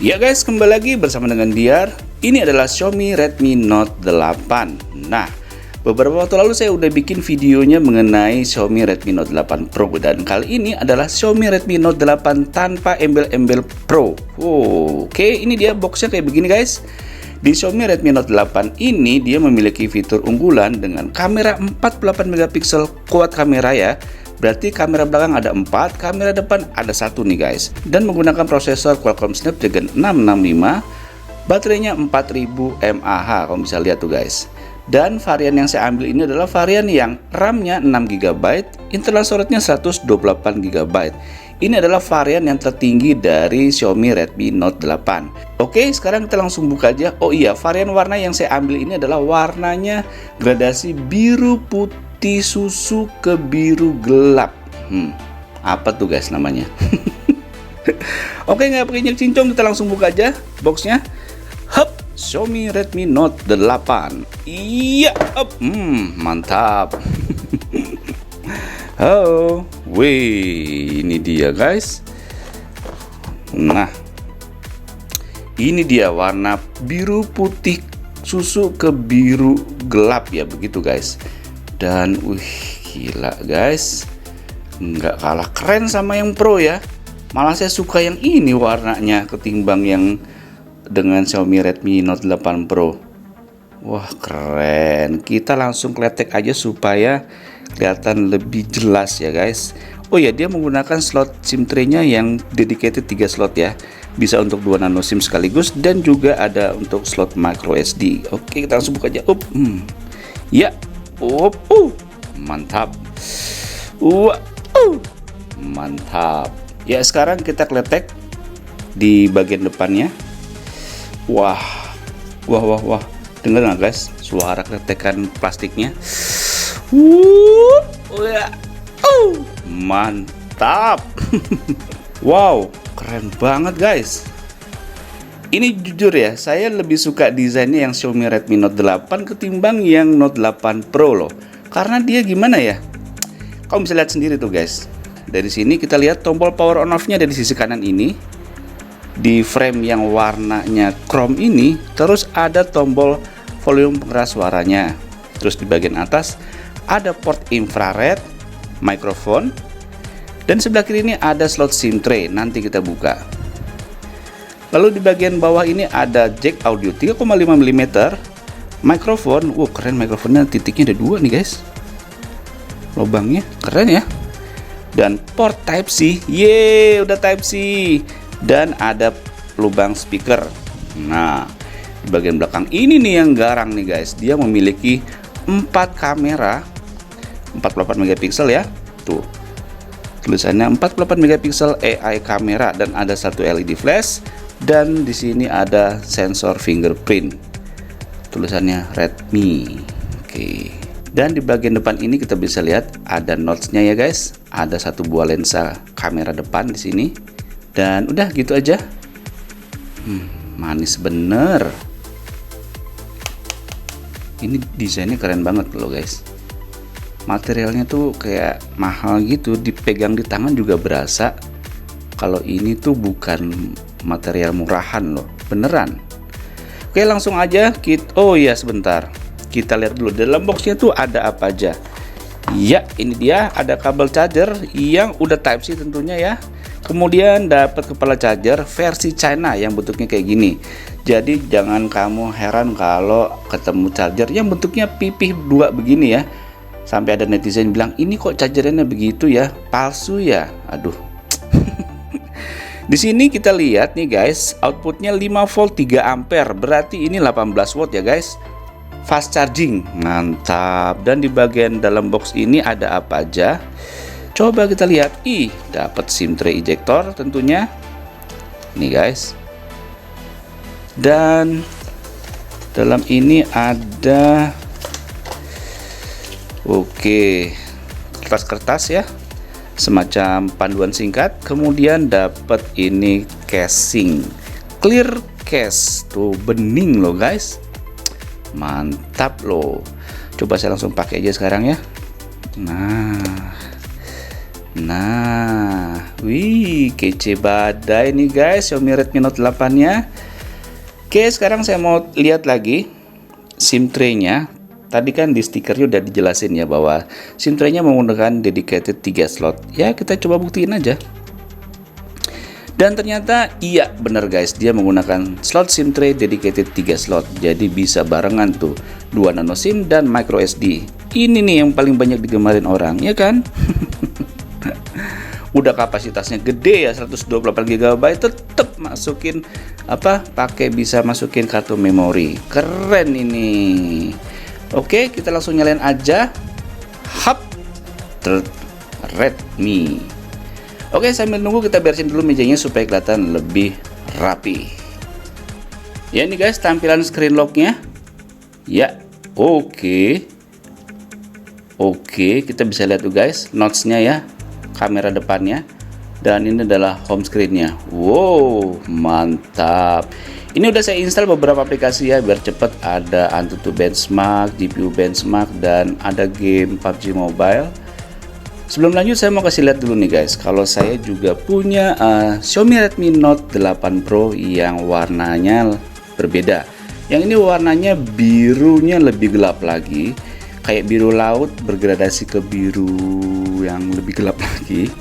Ya guys, kembali lagi bersama dengan Diar. Ini adalah Xiaomi Redmi Note 8. Nah, beberapa waktu lalu saya udah bikin videonya mengenai Xiaomi Redmi Note 8 Pro. Dan kali ini adalah Xiaomi Redmi Note 8 tanpa embel-embel Pro. Oke, ini dia boxnya kayak begini guys. Di Xiaomi Redmi Note 8 ini dia memiliki fitur unggulan dengan kamera 48 megapiksel quad kamera ya. Berarti kamera belakang ada 4, kamera depan ada 1 nih guys. Dan menggunakan prosesor Qualcomm Snapdragon 665, baterainya 4000 mAh kalau bisa lihat tuh guys. Dan varian yang saya ambil ini adalah varian yang RAM-nya 6GB, internal storage-nya 128GB. Ini adalah varian yang tertinggi dari Xiaomi Redmi Note 8. Oke, sekarang kita langsung buka aja. Oh iya, varian warna yang saya ambil ini adalah warnanya gradasi biru putih susu ke biru gelap. Apa tuh guys namanya? Oke, nggak pakai cincong, kita langsung buka aja boxnya. Hup, Xiaomi Redmi Note 8. Iya, up, mantap. Oh, wih, ini dia guys. Nah, ini dia warna biru putih susu ke biru gelap ya, begitu guys. Dan gila guys, nggak kalah keren sama yang Pro ya. Malah saya suka yang ini warnanya ketimbang yang dengan Xiaomi Redmi Note 8 Pro. Wah, keren. Kita langsung kletek aja supaya kelihatan lebih jelas ya guys. Oh ya, dia menggunakan slot SIM tray-nya yang dedicated 3 slot ya. Bisa untuk 2 nano SIM sekaligus dan juga ada untuk slot micro SD. Oke, kita langsung buka aja. Ya. Mantap. Mantap. Ya, sekarang kita kletek di bagian depannya. Wah. Dengar nggak guys suara kletekan plastiknya? Mantap. Wow, keren banget guys. Ini jujur ya, saya lebih suka desainnya yang Xiaomi Redmi Note 8 ketimbang yang Note 8 Pro loh. Karena dia gimana ya? Kamu bisa lihat sendiri tuh guys. Dari sini kita lihat tombol power on off-nya dari sisi kanan ini. Di frame yang warnanya chrome ini, terus ada tombol volume pengeras suaranya. Terus di bagian atas ada port infrared, mikrofon, dan sebelah kiri ini ada slot SIM tray. Nanti kita buka. Lalu di bagian bawah ini ada jack audio 3,5 mm, mikrofon. Keren, mikrofonnya titiknya ada 2 nih guys. Lubangnya keren ya. Dan port Type C. Yeay, udah Type C. Dan ada lubang speaker. Nah, di bagian belakang ini nih yang garang nih guys. Dia memiliki 4 kamera 48 megapiksel ya. Tuh. Tulisannya 48 megapiksel AI kamera dan ada 1 LED flash dan di sini ada sensor fingerprint. Tulisannya Redmi. Oke. Dan di bagian depan ini kita bisa lihat ada notch-nya ya guys. Ada 1 buah lensa kamera depan di sini. Dan udah gitu aja. Manis bener. Ini desainnya keren banget loh guys. Materialnya tuh kayak mahal gitu, dipegang di tangan juga berasa. Kalau ini tuh bukan material murahan loh, beneran. Oke, langsung aja oh iya sebentar. Kita lihat dulu dalam boxnya tuh ada apa aja. Ya, ini dia ada kabel charger yang udah Type C tentunya ya. Kemudian dapat kepala charger versi China yang bentuknya kayak gini. Jadi jangan kamu heran kalau ketemu charger yang bentuknya pipih 2 begini ya. Sampai ada netizen bilang, ini kok chargernya begitu ya, palsu ya. Aduh. Di sini kita lihat nih guys, outputnya 5 volt 3 ampere. Berarti ini 18 watt ya guys. Fast charging, mantap. Dan di bagian dalam box ini ada apa aja? Coba kita lihat. Dapat SIM tray ejector tentunya. Nih guys. Dan dalam ini ada kertas-kertas ya. Semacam panduan singkat. Kemudian dapat ini casing. Clear case. Tuh bening loh guys. Mantap loh. Coba saya langsung pakai aja sekarang ya. Nah, Nah, wih, kece badai nih guys Xiaomi Redmi Note 8-nya. Oke, sekarang saya mau lihat lagi SIM tray-nya. Tadi kan di stikernya udah dijelasin ya bahwa SIM tray-nya menggunakan dedicated 3 slot. Ya, kita coba buktiin aja. Dan ternyata iya bener guys, dia menggunakan slot SIM tray dedicated 3 slot. Jadi bisa barengan tuh 2 nano SIM dan micro SD. Ini nih yang paling banyak digemarin orang, ya kan? Udah kapasitasnya gede ya, 128 GB, tetap masukin bisa masukin kartu memori. Keren ini. Oke, kita langsung nyalain aja. Hap Redmi. Oke, sambil nunggu kita beresin dulu mejanya supaya kelihatan lebih rapi. Ya, ini guys tampilan screen lock-nya. Ya, oke. Oke, kita bisa lihat tuh guys, notch-nya ya, kamera depannya, dan ini adalah home screen-nya. Wow, mantap. Ini udah saya install beberapa aplikasi ya biar cepet. Ada Antutu Benchmark, GPU Benchmark, dan ada game PUBG Mobile. Sebelum lanjut saya mau kasih lihat dulu nih guys, kalau saya juga punya Xiaomi Redmi Note 8 Pro yang warnanya berbeda. Yang ini warnanya birunya lebih gelap lagi, kayak biru laut bergradasi ke biru yang lebih gelap lagi.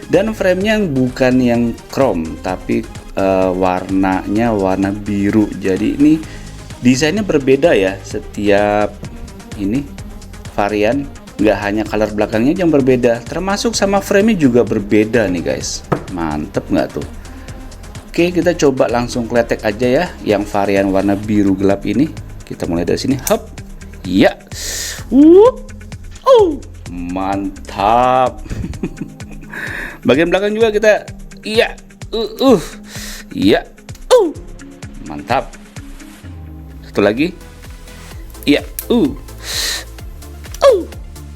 Dan framenya bukan yang chrome tapi warnanya warna biru. Jadi ini desainnya berbeda ya, setiap ini varian. Nggak hanya color belakangnya yang berbeda, termasuk sama framenya juga berbeda nih guys. Mantep nggak tuh? Oke, kita coba langsung kletek aja ya yang varian warna biru gelap ini. Kita mulai dari sini. Hop. Ya. Mantap. Bagian belakang juga kita iya. Iya. Mantap. Satu lagi. Iya.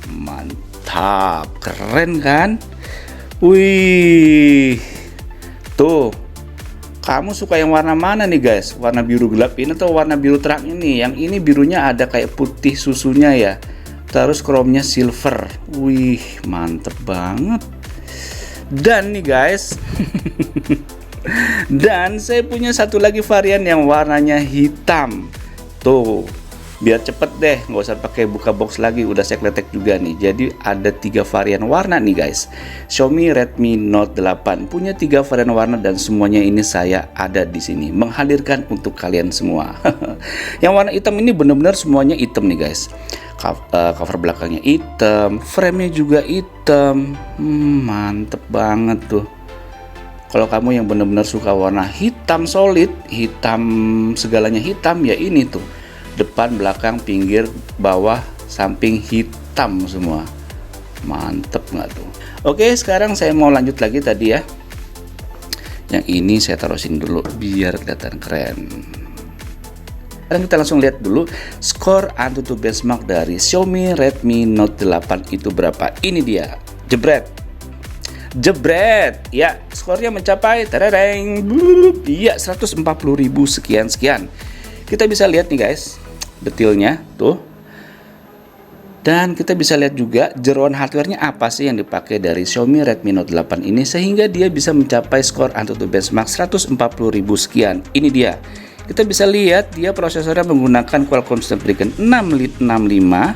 Mantap. Keren kan? Wih. Tuh. Kamu suka yang warna mana nih guys? Warna biru gelap ini atau warna biru terang ini? Yang ini birunya ada kayak putih susunya ya. Terus chrome-nya silver. Wih, mantep banget. Dan nih guys. Dan saya punya satu lagi varian yang warnanya hitam. Tuh. Biar cepet deh, nggak usah pakai buka box lagi, udah saya kletek juga nih. Jadi ada 3 varian warna nih guys. Xiaomi Redmi Note 8 punya 3 varian warna dan semuanya ini saya ada di sini menghadirkan untuk kalian semua. Yang warna hitam ini benar-benar semuanya hitam nih guys. Cover belakangnya hitam, frame-nya juga hitam. Mantep banget tuh. Kalau kamu yang benar-benar suka warna hitam solid, hitam segalanya hitam, ya ini tuh. Depan, belakang, pinggir, bawah, samping hitam semua. Mantep nggak tuh? Oke, sekarang saya mau lanjut lagi tadi ya. Yang ini saya taruh sini dulu biar kelihatan keren. Sekarang kita langsung lihat dulu skor Antutu Benchmark dari Xiaomi Redmi Note 8 itu berapa. Ini dia. Jebret. Ya, skornya mencapai tereng. Iya, 140.000 sekian. Kita bisa lihat nih guys, detailnya tuh. Dan kita bisa lihat juga jeroan hardware-nya apa sih yang dipakai dari Xiaomi Redmi Note 8 ini sehingga dia bisa mencapai skor Antutu Benchmark 140.000 sekian. Ini dia. Kita bisa lihat dia prosesornya menggunakan Qualcomm Snapdragon 665,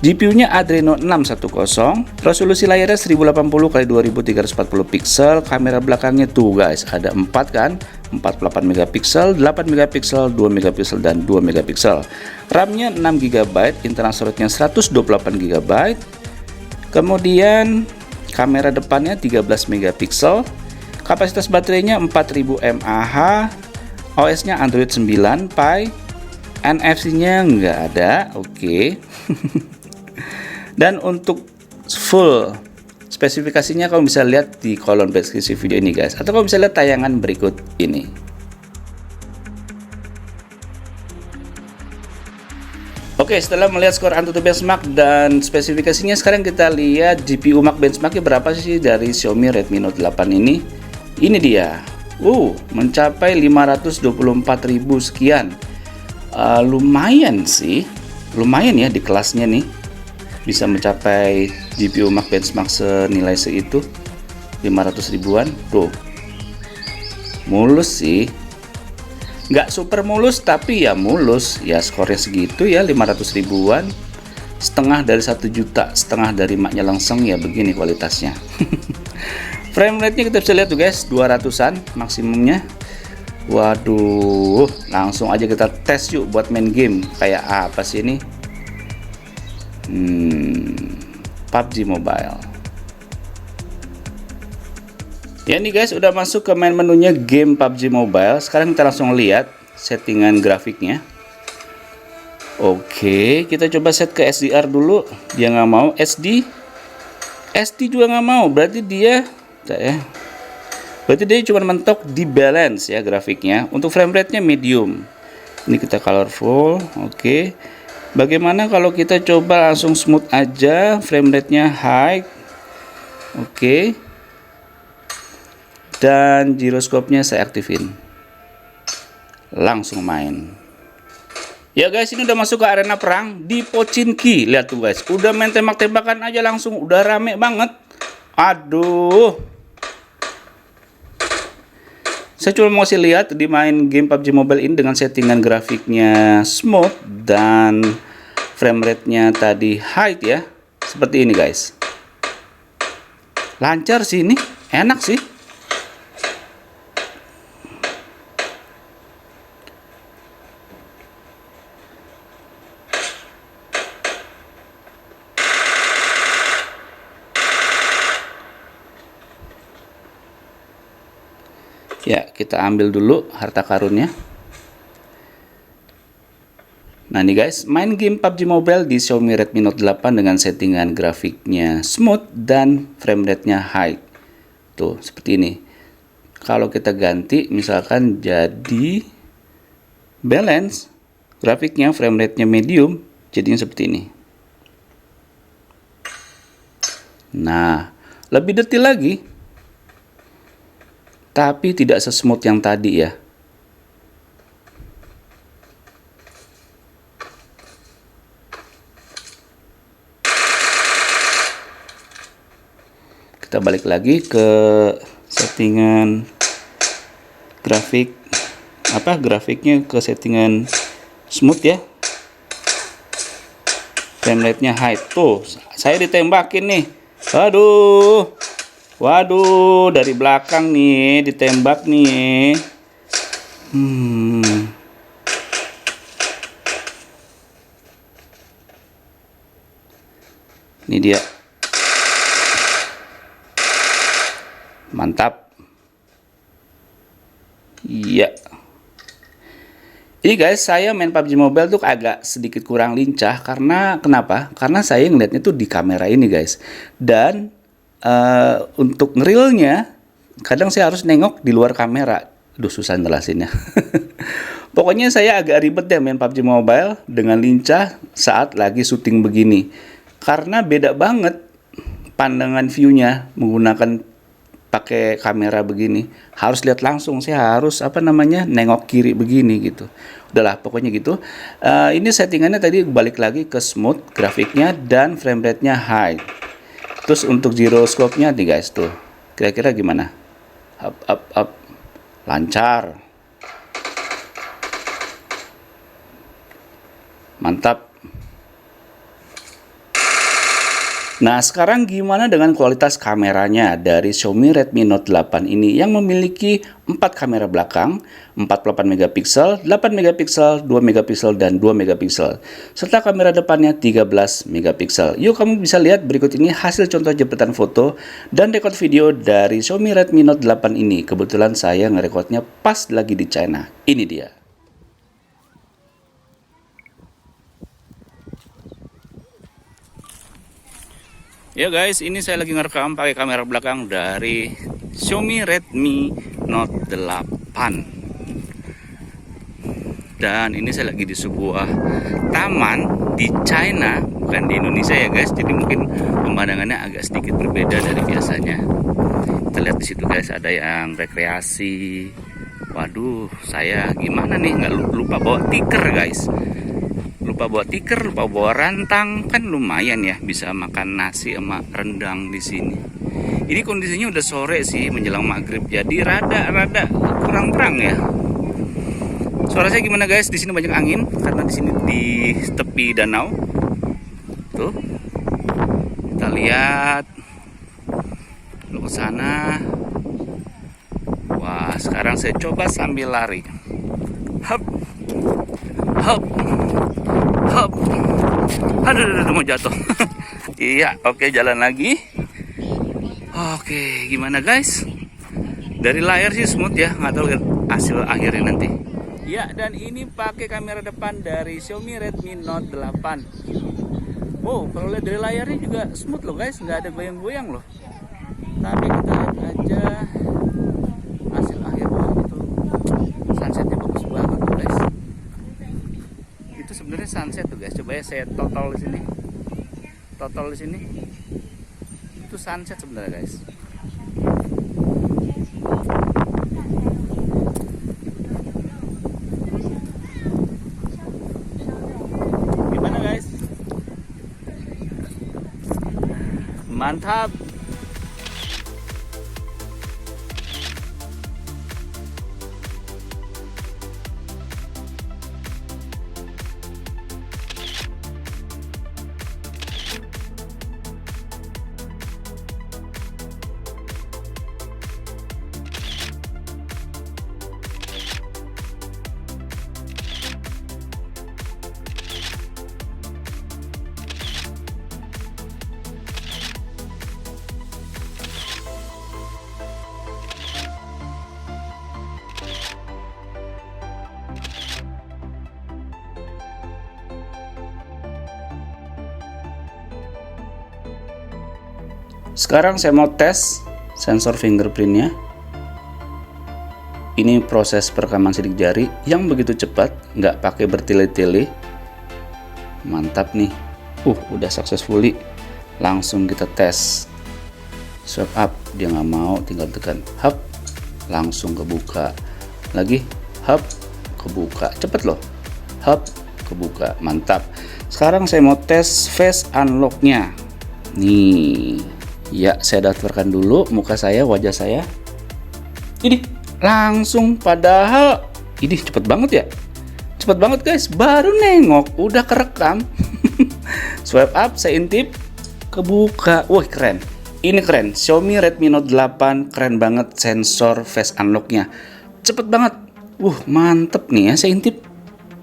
GPU-nya Adreno 610, resolusi layarnya 1080x2340 pixel, kamera belakangnya tuh guys, ada 4 kan, 48 megapiksel, 8 megapiksel, 2 megapiksel, dan 2 megapiksel. RAM-nya 6 GB, internal storage-nya 128 GB. Kemudian kamera depannya 13 megapiksel, kapasitas baterainya 4000 mAh, OS-nya Android 9 Pie, NFC-nya nggak ada, oke. Dan untuk full spesifikasinya kamu bisa lihat di kolom deskripsi video ini guys, atau kamu bisa lihat tayangan berikut ini. Oke, setelah melihat skor Antutu Benchmark dan spesifikasinya, sekarang kita lihat GPU Max benchmarknya berapa sih dari Xiaomi Redmi Note 8 ini. Ini dia. Mencapai 524.000 sekian. Lumayan sih. Lumayan ya di kelasnya nih. bisa mencapai GPU Max benchmark senilai seitu 500 ribuan. Tuh, mulus sih, nggak super mulus tapi ya mulus ya, skornya segitu ya, 500 ribuan, setengah dari 1 juta, setengah dari maknya langsung ya, begini kualitasnya. Frame rate nya kita bisa lihat tuh guys, 200an maksimumnya. Waduh, langsung aja kita tes yuk buat main game. Kayak apa sih ini? PUBG Mobile. Ya nih guys, udah masuk ke main menunya game PUBG Mobile. Sekarang kita langsung lihat settingan grafiknya. Oke, kita coba set ke SDR dulu. Dia nggak mau. SD juga nggak mau. Berarti dia cuma mentok di balance ya grafiknya. Untuk frame rate nya medium. Ini kita colorful. Oke. Bagaimana kalau kita coba langsung smooth aja, frame rate nya high. Oke. Dan gyroscope-nya saya aktifin. Langsung main. Ya guys, ini udah masuk ke arena perang di Pochinki. Lihat tuh guys, udah main tembak-tembakan aja langsung, udah rame banget. Aduh. Saya cuma mau kasih lihat di main game PUBG Mobile ini dengan settingan grafiknya smooth dan frame rate-nya tadi high ya. Seperti ini guys. Lancar sih ini, enak sih. Ya, kita ambil dulu harta karunnya. Nah nih guys, main game PUBG Mobile di Xiaomi Redmi Note 8 dengan settingan grafiknya smooth dan frame rate-nya high. Tuh, seperti ini. Kalau kita ganti misalkan jadi balance, grafiknya frame rate-nya medium, jadinya seperti ini. Nah, lebih detail lagi. Tapi tidak sesmooth yang tadi ya. Kita balik lagi ke settingan grafik. Grafiknya ke settingan smooth ya. Frame rate-nya high. Tuh, saya ditembakin nih. Aduh. Waduh, dari belakang nih, ditembak nih. Ini dia. Mantap. Iya. Ini guys, saya main PUBG Mobile tuh agak sedikit kurang lincah. Karena, kenapa? Karena saya ngeliatnya tuh di kamera ini guys. Dan untuk ngerilnya kadang saya harus nengok di luar kamera. Duh, susah jelasinnya. Pokoknya saya agak ribet deh main PUBG Mobile dengan lincah saat lagi syuting begini. Karena beda banget pandangan view-nya menggunakan pakai kamera begini. Harus lihat langsung, saya harus nengok kiri begini gitu. Udahlah, pokoknya gitu. Ini settingannya tadi balik lagi ke smooth grafiknya dan frame rate-nya high. Terus untuk gyroscope-nya nih guys tuh, kira-kira gimana? Up, lancar, mantap. Nah, sekarang gimana dengan kualitas kameranya dari Xiaomi Redmi Note 8 ini yang memiliki 4 kamera belakang, 48 megapiksel, 8 megapiksel, 2 megapiksel, dan 2 megapiksel, serta kamera depannya 13 megapiksel. Yuk kamu bisa lihat berikut ini hasil contoh jepretan foto dan rekod video dari Xiaomi Redmi Note 8 ini. Kebetulan saya ngerekodnya pas lagi di China. Ini dia. Ya guys, ini saya lagi ngerekam pakai kamera belakang dari Xiaomi Redmi Note 8. Dan ini saya lagi di sebuah taman di China, bukan di Indonesia ya guys. Jadi mungkin pemandangannya agak sedikit berbeda dari biasanya. Kita lihat di situ guys, ada yang rekreasi. Waduh, saya gimana nih, nggak lupa bawa tikar guys. lupa bawa tikar, lupa bawa rantang, kan lumayan ya bisa makan nasi sama rendang di sini. Ini kondisinya udah sore sih, menjelang maghrib, jadi rada kurang terang ya. Suara saya gimana guys? Di sini banyak angin karena di sini di tepi danau. Tuh, kita lihat ke sana. Wah, sekarang saya coba sambil lari. Hop, hop, hop. Aduh, mau jatuh. Iya, oke, jalan lagi. Oke, gimana guys? Dari layar sih smooth ya, nggak tahu hasil akhirnya nanti. Ya, dan ini pakai kamera depan dari Xiaomi Redmi Note 8. Oh, kalau lihat dari layarnya juga smooth loh guys, nggak ada goyang-goyang loh. Tapi kita lihat aja hasil akhirnya itu. Sunsetnya bagus banget tuh guys. Itu sebenarnya sunset tuh guys. Coba ya saya total di sini. Total di sini. Itu sunset sebenarnya guys. Gimana guys? Mantap. Sekarang saya mau tes sensor fingerprintnya. Ini proses perekaman sidik jari yang begitu cepat, nggak pakai bertele-tele. Mantap nih. Udah successfully. Langsung kita tes. Swipe up, dia nggak mau, tinggal tekan hub, langsung kebuka. Lagi hub, kebuka. Cepet loh. Hub, kebuka. Mantap. Sekarang saya mau tes face unlock-nya. Nih. Ya, saya daftarkan dulu muka saya, wajah saya. Ini langsung, padahal ini cepet banget ya. Cepet banget guys, baru nengok udah kerekam. Swipe up, saya intip, kebuka. Wah, keren. Ini keren. Xiaomi Redmi Note 8 keren banget sensor face unlock-nya. Cepet banget. Mantep nih ya, saya intip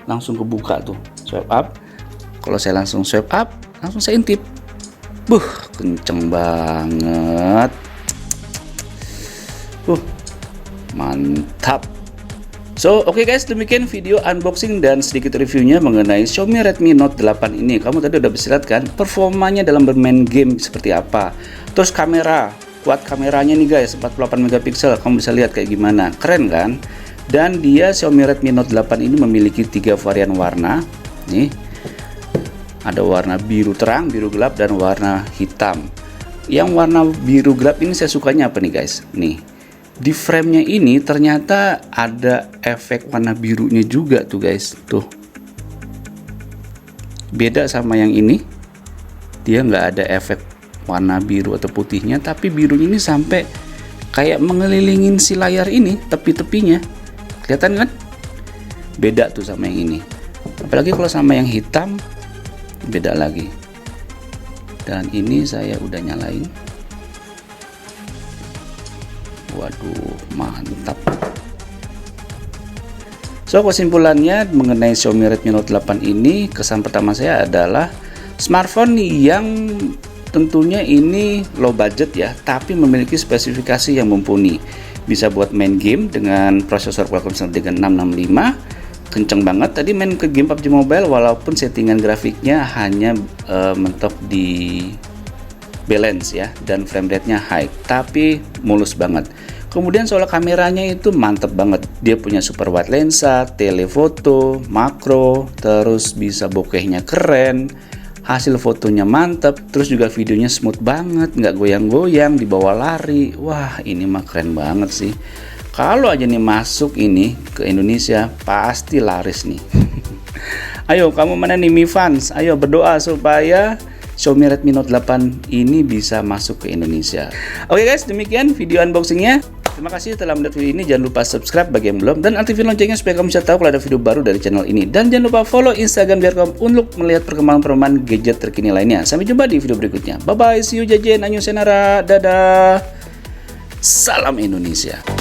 langsung kebuka tuh. Swipe up. Kalau saya langsung swipe up, langsung saya intip. Kenceng banget. Mantap. So, oke guys, demikian video unboxing dan sedikit reviewnya mengenai Xiaomi Redmi Note 8 ini. Kamu tadi udah bisa lihat kan performanya dalam bermain game seperti apa. Terus kamera, kuat kameranya nih guys, 48 megapiksel. Kamu bisa lihat kayak gimana. Keren kan? Dan dia Xiaomi Redmi Note 8 ini memiliki 3 varian warna. Nih. Ada warna biru terang, biru gelap, dan warna hitam. Yang warna biru gelap ini saya sukanya apa nih guys? Nih, di framenya ini ternyata ada efek warna birunya juga tuh guys. Tuh, beda sama yang ini. Dia nggak ada efek warna biru atau putihnya, tapi birunya ini sampai kayak mengelilingin si layar ini, tepi-tepinya. Kelihatan kan? Beda tuh sama yang ini. Apalagi kalau sama yang hitam, beda lagi. Dan ini saya udah nyalain. Waduh, mantap. So, kesimpulannya mengenai Xiaomi Redmi Note 8 ini, kesan pertama saya adalah smartphone yang tentunya ini low budget ya, tapi memiliki spesifikasi yang mumpuni. Bisa buat main game dengan prosesor Qualcomm Snapdragon 665. Kenceng banget tadi main ke game PUBG Mobile, walaupun settingan grafiknya hanya mentok di balance ya, dan frame rate-nya high, tapi mulus banget. Kemudian soal kameranya itu mantep banget. Dia punya super wide lensa, telefoto, makro, terus bisa bokehnya keren, hasil fotonya mantep, terus juga videonya smooth banget, nggak goyang-goyang, dibawa lari. Wah, ini mah keren banget sih. Kalau aja nih masuk ini ke Indonesia, pasti laris nih. Ayo kamu mana nih Mi fans, ayo berdoa supaya Xiaomi Redmi Note 8 ini bisa masuk ke Indonesia. Oke guys, demikian video unboxingnya. Terima kasih telah melihat video ini. Jangan lupa subscribe bagi yang belum, dan aktifin loncengnya supaya kamu bisa tahu kalau ada video baru dari channel ini. Dan jangan lupa follow Instagram Biarcom untuk melihat perkembangan gadget terkini lainnya. Sampai jumpa di video berikutnya. Bye bye, see you jajan, annyeong senara, dadah. Salam Indonesia.